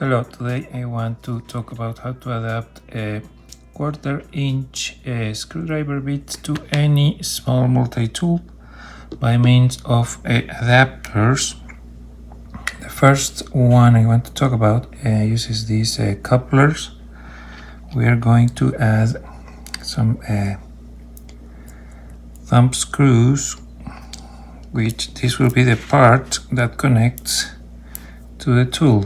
Hello, today I want to talk about how to adapt a 1/4 inch screwdriver bit to any small multi-tool by means of adapters. The first one I want to talk about uses these couplers. We are going to add some thumb screws, which this will be the part that connects to the tool.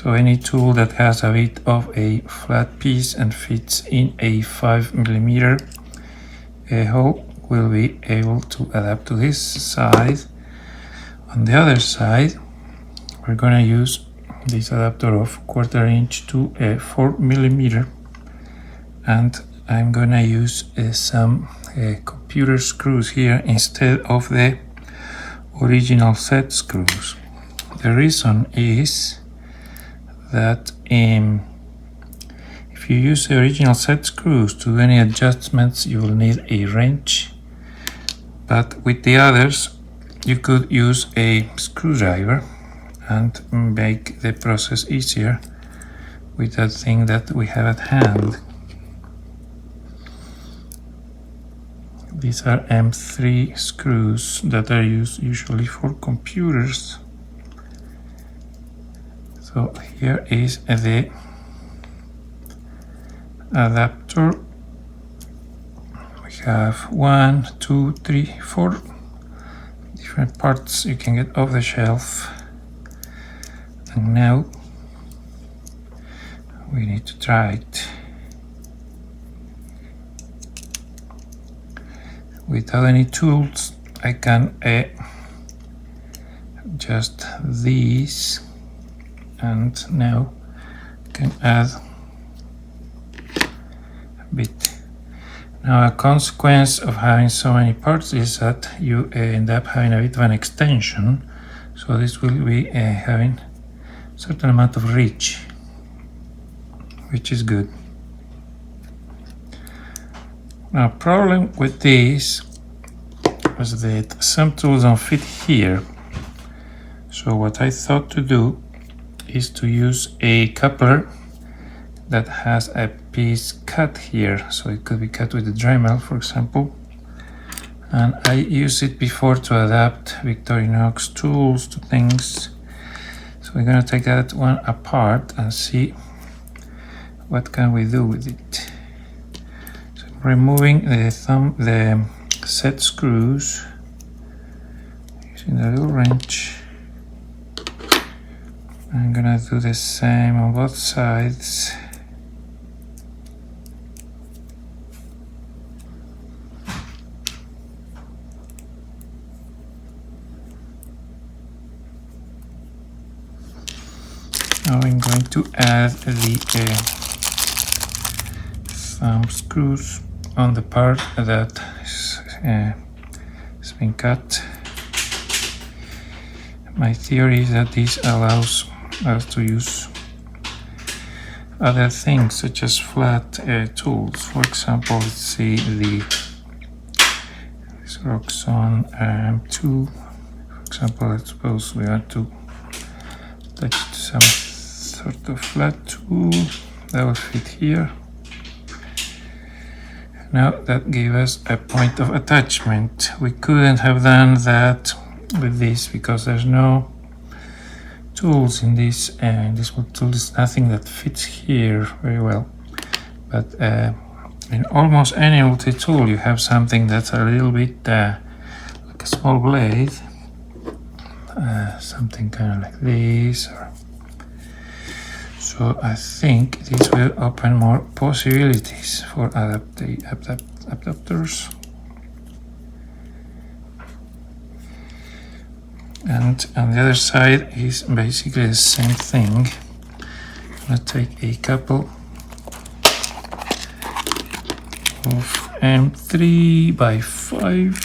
So any tool that has a bit of a flat piece and fits in a 5mm hole will be able to adapt to this side. On the other side, we're going to use this adapter of 1/4 inch to 4mm, and I'm going to use some computer screws here instead of the original set screws. The reason is that if you use the original set screws to do any adjustments, you will need a wrench, but with the others you could use a screwdriver and make the process easier with that thing that we have at hand. These are M3 screws that are used usually for computers. So here is the adapter. We have 1, 2, 3, 4 different parts you can get off the shelf. And now we need to try it. Without any tools, I can adjust these. And now I can add a bit. Now a consequence of having so many parts is that you end up having a bit of an extension, so this will be having a certain amount of reach, which is good. Now problem with this was that some tools don't fit here, so what I thought to do is to use a coupler that has a piece cut here, so it could be cut with a Dremel, for example. And I used it before to adapt Victorinox tools to things. So we're going to take that one apart and see what can we do with it. So I'm removing the set screws using the little wrench. I'm gonna do the same on both sides. Now I'm going to add the thumb screws on the part that has been cut. My theory is that this allows us to use other things such as flat tools. For example, let's see this Roxxon M2. For example, let's suppose we want to attach it to some sort of flat tool that will fit here. Now that gave us a point of attachment. We couldn't have done that with this because there's no tools in this, and this tool is nothing that fits here very well. But in almost any multi-tool you have something that's a little bit like a small blade, something kind of like this. So I think this will open more possibilities for adapters. And on the other side is basically the same thing. I'm going to take a couple of M3 by 5.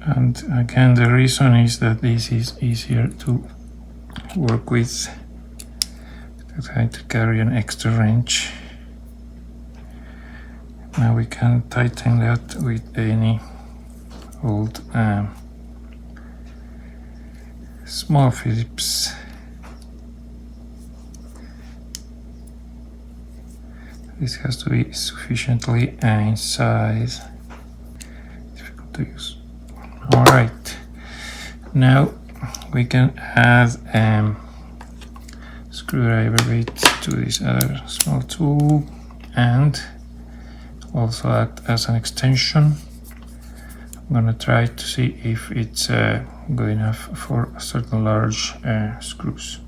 And again, the reason is that this is easier to work with, because I had to carry an extra wrench. Now we can tighten that with any old small Phillips. This has to be sufficiently in size. Difficult to use. All right, now we can add screwdriver bit to this other small tool and also act as an extension. I'm gonna try to see if it's good enough for certain large screws.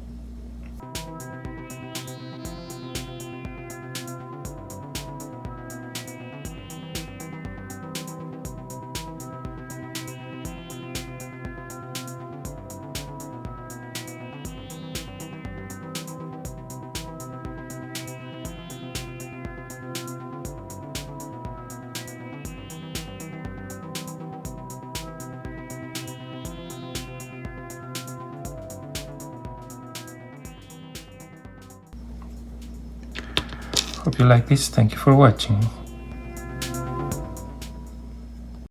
Hope you like this. Thank you for watching.